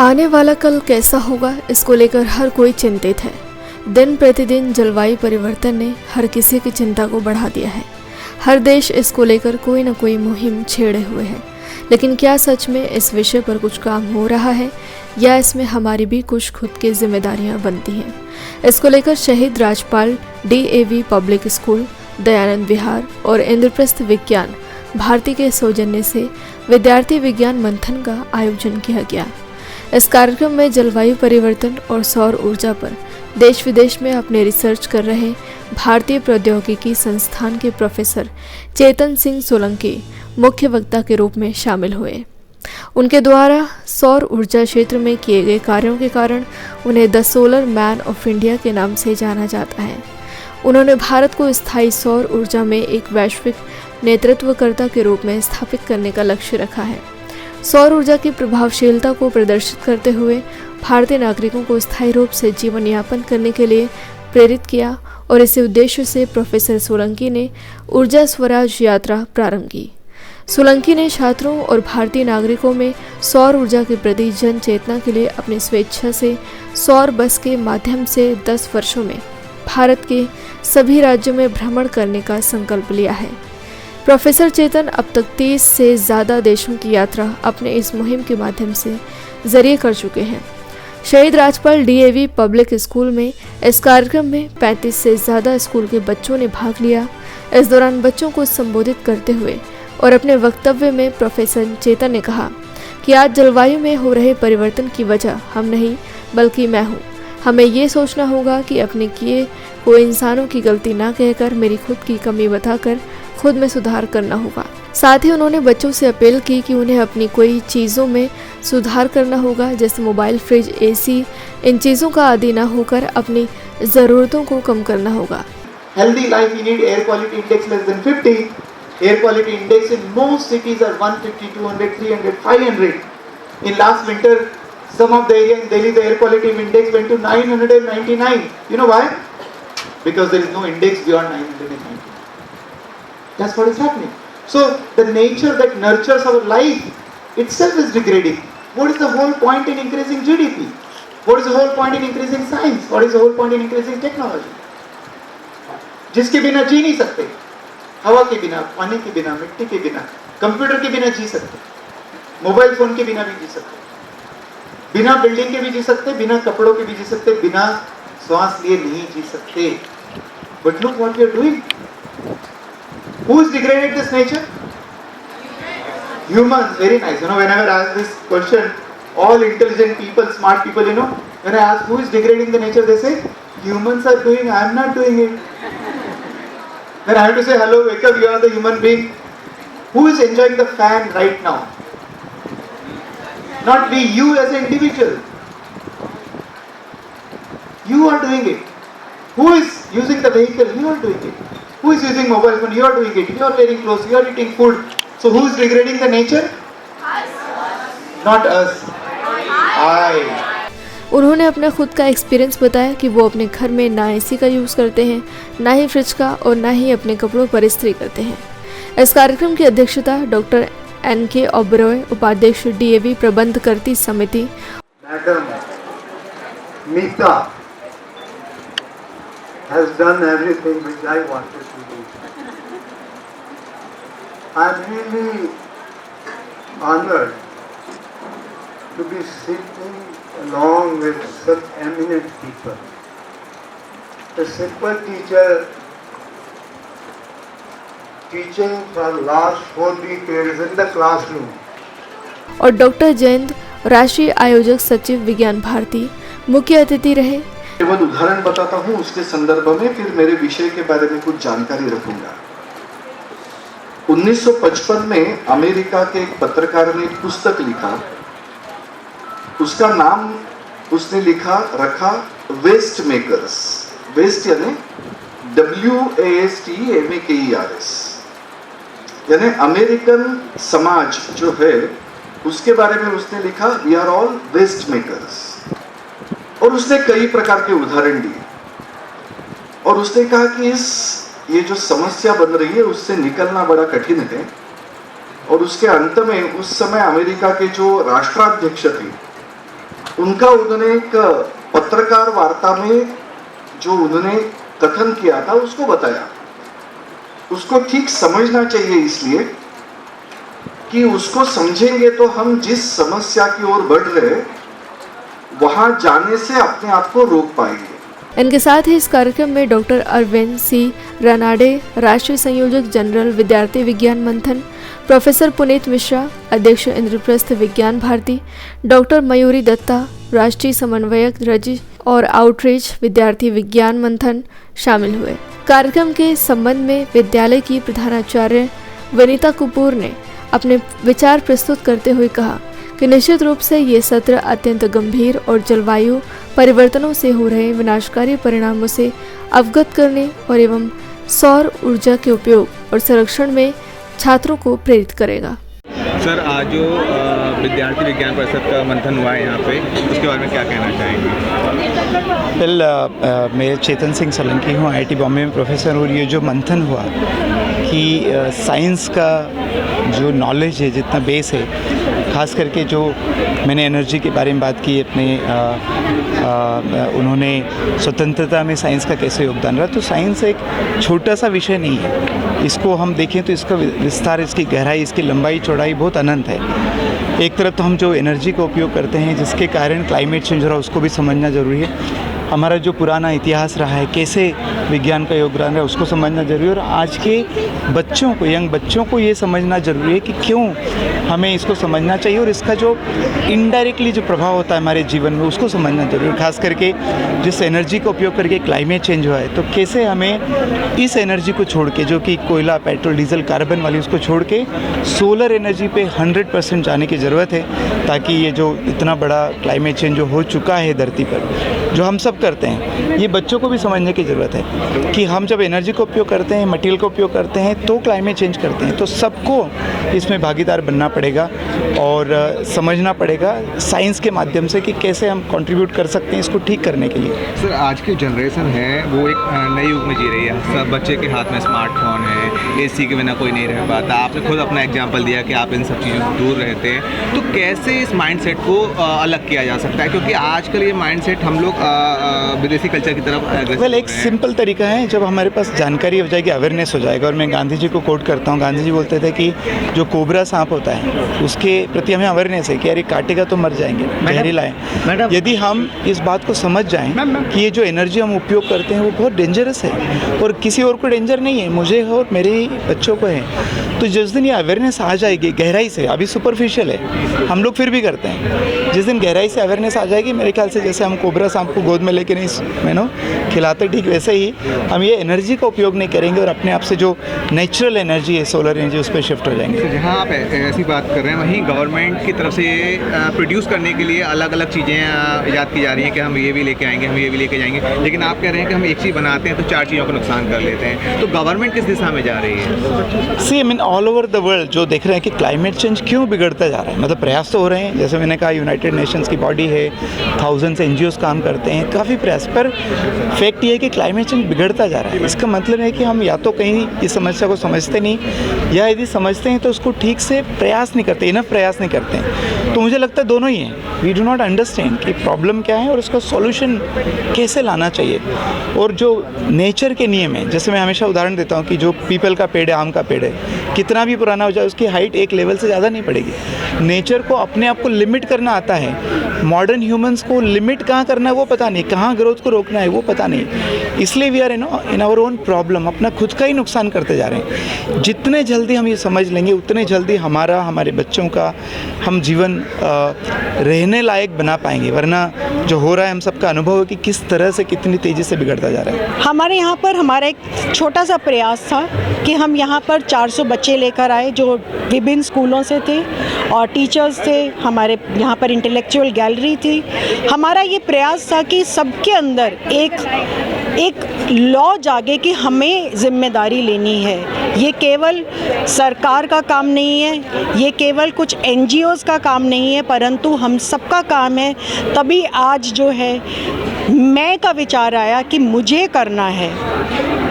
आने वाला कल कैसा होगा, इसको लेकर हर कोई चिंतित है। दिन प्रतिदिन जलवायु परिवर्तन ने हर किसी की चिंता को बढ़ा दिया है। हर देश इसको लेकर कोई न कोई मुहिम छेड़े हुए है। लेकिन क्या सच में इस विषय पर कुछ काम हो रहा है या इसमें हमारी भी कुछ खुद की जिम्मेदारियां बनती हैं? इसको लेकर Shaheed Rajpal DAV public school, Dayanand Vihar और इंद्रप्रस्थ विज्ञान भारती के सौजन्य से विद्यार्थी विज्ञान मंथन का आयोजन किया गया। इस कार्यक्रम में जलवायु परिवर्तन और सौर ऊर्जा पर देश विदेश में अपने रिसर्च कर रहे भारतीय प्रौद्योगिकी संस्थान के प्रोफेसर चेतन सिंह सोलंकी मुख्य वक्ता के रूप में शामिल हुए। उनके द्वारा सौर ऊर्जा क्षेत्र में किए गए कार्यों के कारण उन्हें the solar man of India के नाम से जाना जाता है। उन्होंने भारत को स्थायी सौर ऊर्जा में एक वैश्विक नेतृत्वकर्ता के रूप में स्थापित करने का लक्ष्य रखा है। सौर ऊर्जा की प्रभावशीलता को प्रदर्शित करते हुए भारतीय नागरिकों को स्थायी रूप से जीवन यापन करने के लिए प्रेरित किया और इसी उद्देश्य से प्रोफेसर सोलंकी ने ऊर्जा स्वराज यात्रा प्रारंभ की। सोलंकी ने छात्रों और भारतीय नागरिकों में सौर ऊर्जा के प्रति जन चेतना के लिए अपनी स्वेच्छा से सौर बस के माध्यम से 10 वर्षों में भारत के सभी राज्यों में भ्रमण करने का संकल्प लिया है। प्रोफेसर चेतन अब तक 30 से ज़्यादा देशों की यात्रा अपने इस मुहिम के माध्यम से जरिए कर चुके हैं। शहीद राजपाल DAV पब्लिक स्कूल में इस कार्यक्रम में 35 से ज़्यादा स्कूल के बच्चों ने भाग लिया। इस दौरान बच्चों को संबोधित करते हुए और अपने वक्तव्य में प्रोफेसर चेतन ने कहा कि आज जलवायु में हो रहे परिवर्तन की वजह हम नहीं बल्कि मैं हूँ। हमें ये सोचना होगा कि अपने किए को इंसानों की गलती ना कहकर मेरी खुद की कमी बताकर खुद में सुधार करना होगा। साथ ही उन्होंने बच्चों से अपील की कि उन्हें अपनी कोई चीज़ों में सुधार करना होगा, जैसे मोबाइल, फ्रिज, AC, इन चीज़ों का आदी ना होकर अपनी ज़रूरतों को कम करना होगा। Healthy life, you need air quality index less than 50. Air quality index in most cities are 150, 200, 300, 500. In last winter, some of the area in Delhi, the air quality index went to 999. You know why? Because there is no index beyond 999. That's what is happening. So the nature that nurtures our life itself is degrading. What is the whole point in increasing GDP? What is the whole point in increasing science? What is the whole point in increasing technology? जिसके बिना जी नहीं सकते, हवा के बिना, पानी के बिना, मिट्टी के बिना, कंप्यूटर के बिना जी सकते, मोबाइल फोन के बिना भी जी सकते, बिना बिल्डिंग के भी जी सकते, बिना कपड़ों के भी जी सकते, बिना श्वास लिए नहीं जी सकते. But look what we are doing. Who has degraded this nature? Humans. Very nice. Whenever I ask this question, all intelligent people, smart people, when I ask who is degrading the nature, they say, humans are doing, I am not doing it. Then I have to say, hello, wake up, you are the human being. Who is enjoying the fan right now? Not we, you as an individual. You are doing it. Who is using the vehicle? You are doing it. Who is using mobile phone? You are doing it. You are wearing clothes. You are eating food. So who is degrading the nature? Not us. I. उन्होंने अपना खुद का experience बताया कि वो अपने घर में ना AC का यूज़ करते हैं, ना ही फ्रिज का, और ना ही अपने कपड़ों पर इस्त्री करते हैं। इस कार्यक्रम की अध्यक्षता डॉक्टर NK ओबरॉय, उपाध्यक्ष DAV प्रबंधकर्ती समिति, madam Mita has done everything which I wanted to do. I am really honored to be sitting along with such eminent people. A simple teacher teaching for last 4 decades in the classroom. और doctor Jayant, राष्ट्रीय आयोजक सचिव विज्ञान भारती, मुख्य अतिथि रहे। केवल उदाहरण बताता हूँ, उसके संदर्भ में फिर मेरे विषय के बारे में कुछ जानकारी रखूंगा। 1955 में अमेरिका के एक पत्रकार ने एक पुस्तक लिखा, उसका नाम उसने रखा वेस्ट मेकर्स। वेस्ट यानी WASTEMAKERS, यानी अमेरिकन समाज जो है उसके बारे में उसने लिखा we are all waste makers. और उसने कई प्रकार के उदाहरण दिए और उसने कहा कि ये जो समस्या बन रही है उससे निकलना बड़ा कठिन है। और उसके अंत में उस समय अमेरिका के जो राष्ट्राध्यक्ष थे उनका उन्होंने एक पत्रकार वार्ता में जो उन्होंने कथन किया था उसको बताया। उसको ठीक समझना चाहिए, इसलिए कि उसको समझेंगे तो हम जिस समस्या की ओर बढ़ रहे हैं वहां जाने से अपने आप को रोक पाएंगे। इनके साथ ही इस कार्यक्रम में डॉक्टर अरविंद सी रानाडे, राष्ट्रीय संयोजक जनरल विद्यार्थी विज्ञान मंथन, प्रोफेसर पुनीत मिश्रा, अध्यक्ष इंद्रप्रस्थ विज्ञान भारती, डॉक्टर मयूरी दत्ता, राष्ट्रीय समन्वयक रजी और आउटरीच विद्यार्थी विज्ञान मंथन शामिल हुए। कार्यक्रम के संबंध में विद्यालय की प्रधानाचार्य वनिता कपूर ने अपने विचार प्रस्तुत करते हुए कहा कि निश्चित रूप से ये सत्र अत्यंत गंभीर और जलवायु परिवर्तनों से हो रहे विनाशकारी परिणामों से अवगत करने और एवं सौर ऊर्जा के उपयोग और संरक्षण में छात्रों को प्रेरित करेगा। सर, आज जो विद्यार्थी विज्ञान परिषद का मंथन हुआ है यहाँ पे, उसके बारे में क्या कहना चाहेंगे? मैं चेतन सिंह सोलंकी हूँ, IIT बॉम्बे में प्रोफेसर हूँ। ये जो मंथन हुआ कि साइंस का जो नॉलेज है, जितना बेस है, ख़ास करके जो मैंने एनर्जी के बारे में बात की अपने उन्होंने स्वतंत्रता में साइंस का कैसे योगदान रहा, तो साइंस एक छोटा सा विषय नहीं है। इसको हम देखें तो इसका विस्तार, इसकी गहराई, इसकी लंबाई चौड़ाई बहुत अनंत है। एक तरफ तो हम जो एनर्जी का उपयोग करते हैं जिसके कारण क्लाइमेट चेंज हो रहा है, उसको भी समझना ज़रूरी है। हमारा जो पुराना इतिहास रहा है, कैसे विज्ञान का योगदान है, उसको समझना ज़रूरी है। और आज के बच्चों को, यंग बच्चों को ये समझना ज़रूरी है कि क्यों हमें इसको समझना चाहिए और इसका जो इनडायरेक्टली जो प्रभाव होता है हमारे जीवन में, उसको समझना ज़रूरी है। खास करके जिस एनर्जी का उपयोग करके क्लाइमेट चेंज हुआ है, तो कैसे हमें इस एनर्जी को छोड़ के, जो कि कोयला, पेट्रोल, डीजल, कार्बन वाली, उसको छोड़ के सोलर एनर्जी पे 100% जाने की ज़रूरत है, ताकि ये जो इतना बड़ा क्लाइमेट चेंज जो हो चुका है धरती पर, जो हम सब करते हैं, ये बच्चों को भी समझने की ज़रूरत है कि हम जब एनर्जी का उपयोग करते हैं, मटेरियल का उपयोग करते हैं, तो क्लाइमेट चेंज करते हैं। तो सबको इसमें भागीदार बनना पड़ेगा और समझना पड़ेगा साइंस के माध्यम से कि कैसे हम कंट्रीब्यूट कर सकते हैं इसको ठीक करने के लिए। सर, आज की जनरेशन है वो एक नए युग में जी रही है। सब बच्चे के हाथ में स्मार्टफोन है, AC के बिना कोई नहीं रह पाता। आपने खुद अपना एग्जांपल दिया कि आप इन सब चीज़ों से दूर रहते हैं, तो कैसे इस माइंडसेट को अलग किया जा सकता है? क्योंकि आजकल ये माइंडसेट हम लोग विदेशी कल्चर की तरफ वेल एक सिंपल तरीका है, जब हमारे पास जानकारी हो जाएगी, अवेयरनेस हो जाएगा। और मैं गांधी जी को कोट करता हूँ, गांधी जी बोलते थे कि जो कोबरा सांप होता है उसके प्रति हमें अवेयरनेस है कि यार ये काटेगा तो मर जाएंगे, जहरीला है। यदि हम इस बात को समझ जाएं कि ये जो एनर्जी हम उपयोग करते हैं वो बहुत डेंजरस है और किसी और को डेंजर नहीं है, मुझे और मेरे बच्चों को है, तो जिस दिन ये अवेयरनेस आ जाएगी गहराई से, अभी सुपरफिशियल है, हम लोग फिर भी करते हैं, जिस दिन गहराई से अवेयरनेस आ जाएगी, मेरे ख्याल से जैसे हम कोबरा सांप को गोद में लेके नहीं खिलाते, ठीक वैसे ही हम ये एनर्जी का उपयोग नहीं करेंगे और अपने आप से जो नेचुरल एनर्जी है, सोलर एनर्जी, उस पर शिफ्ट हो जाएंगे। तो जहाँ आप ऐसी बात कर रहे हैं, वहीं गवर्नमेंट की तरफ से प्रोड्यूस करने के लिए अलग अलग चीज़ें ईजाद की जा रही हैं कि हम ये भी लेके आएंगे, हम ये भी लेके जाएंगे, लेकिन आप कह रहे हैं कि हम एक चीज़ बनाते हैं तो 4 चीज़ों को नुकसान कर लेते हैं। तो गवर्नमेंट किस दिशा में जा रही है? See I mean all over the world जो देख रहे हैं कि क्लाइमेट चेंज क्यों बिगड़ता जा रहा है, मतलब प्रयास तो हो रहे हैं, जैसे मैंने कहा यूनाइटेड नेशंस की बॉडी है, थाउजेंड्स NGOs काम करते हैं, काफ़ी प्रयास, पर फैक्ट ये है कि क्लाइमेट चेंज बिगड़ता जा रहा है। इसका मतलब है कि हम या तो कहीं इस समस्या को समझते नहीं, या यदि समझते हैं तो उसको ठीक से प्रयास नहीं करते, इनफ प्रयास नहीं करते हैं। तो मुझे लगता है दोनों ही हैं। वी डू नॉट अंडरस्टैंड कि प्रॉब्लम क्या है और उसका सॉल्यूशन कैसे लाना चाहिए। और जो नेचर के नियम है, जैसे मैं हमेशा उदाहरण देता हूँ कि जो पीपल का पेड़ है, आम का पेड़ है, कितना भी पुराना हो जाए उसकी हाइट एक लेवल से ज़्यादा नहीं पड़ेगी। नेचर को अपने आप को लिमिट करना आता है, मॉडर्न ह्यूमंस को लिमिट कहाँ करना है वो पता नहीं, कहाँ ग्रोथ को रोकना है वो पता नहीं, इसलिए we are in our own problem, अपना खुद का ही नुकसान करते जा रहे हैं। जितने जल्दी हम ये समझ लेंगे उतने जल्दी हमारा, हमारे बच्चों का हम जीवन रहने लायक बना पाएंगे, वरना जो हो रहा है हम सबका अनुभव है कि किस तरह से कितनी तेज़ी से बिगड़ता जा रहा है। हमारे यहाँ पर हमारा एक छोटा सा प्रयास था कि हम यहाँ पर 400 बच्चे लेकर आए जो विभिन्न स्कूलों से थे और टीचर्स थे, हमारे यहाँ पर इंटेलेक्चुअल गैलरी थी। हमारा ये प्रयास था कि सबके अंदर एक लॉ जागे कि हमें जिम्मेदारी लेनी है। ये केवल सरकार का काम नहीं है, ये केवल कुछ NGOs का काम नहीं है, परंतु हम सबका काम है। तभी आज जो है मैं का विचार आया कि मुझे करना है।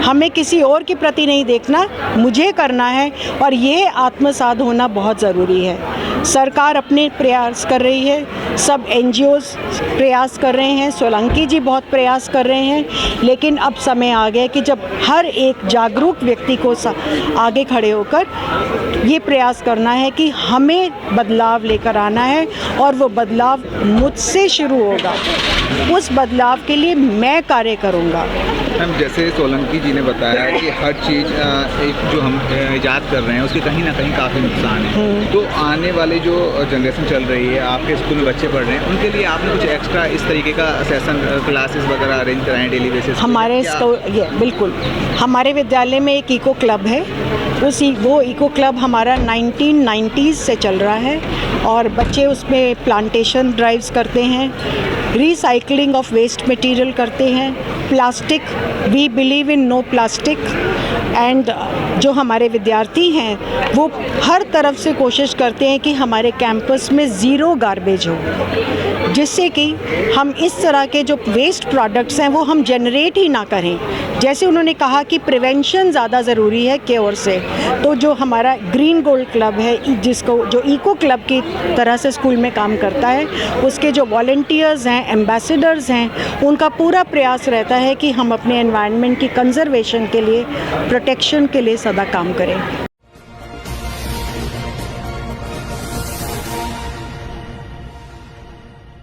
हमें किसी और के प्रति नहीं देखना, मुझे करना है, और ये आत्मसात होना बहुत ज़रूरी है। सरकार अपने प्रयास कर रही है, सब NGOs प्रयास कर रहे हैं, सोलंकी जी बहुत प्रयास कर रहे हैं, लेकिन अब समय आ गया कि जब हर एक जागरूक व्यक्ति को आगे खड़े होकर ये प्रयास करना है कि हमें बदलाव लेकर आना है, और वो बदलाव मुझसे शुरू होगा। उस बदलाव के लिए मैं कार्य करूँगा। मैम, जैसे सोलंकी जी ने बताया कि हर चीज़ एक जो हम ईजाद कर रहे हैं उसके कहीं ना कहीं काफ़ी नुकसान है, तो आने वाली जो जनरेशन चल रही है, आपके स्कूल में बच्चे पढ़ रहे हैं, उनके लिए आपने कुछ एक्स्ट्रा इस तरीके का सेशन क्लासेस वगैरह अरेंज कराएं डेली बेसिस? हमारे बिल्कुल, हमारे विद्यालय में एक इको क्लब है, वो इको क्लब हमारा 1990s से चल रहा है, और बच्चे उसमें प्लांटेशन ड्राइव्स करते हैं, रिसाइकलिंग ऑफ वेस्ट मटेरियल करते हैं, plastic, we believe in no plastic, and जो हमारे विद्यार्थी हैं वो हर तरफ से कोशिश करते हैं कि हमारे कैंपस में ज़ीरो गार्बेज हो, जिससे कि हम इस तरह के जो वेस्ट प्रोडक्ट्स हैं वो हम जनरेट ही ना करें। जैसे उन्होंने कहा कि प्रिवेंशन ज़्यादा ज़रूरी है क्योर से, तो जो हमारा ग्रीन गोल्ड क्लब है, जिसको जो इको क्लब की तरह से स्कूल में काम करता है, उसके जो वॉलंटियर्स हैं, एम्बेसडर्स हैं, उनका पूरा प्रयास रहता है कि हम अपने एनवायरनमेंट की कंजर्वेशन के लिए, प्रोटेक्शन के लिए सदा काम करें।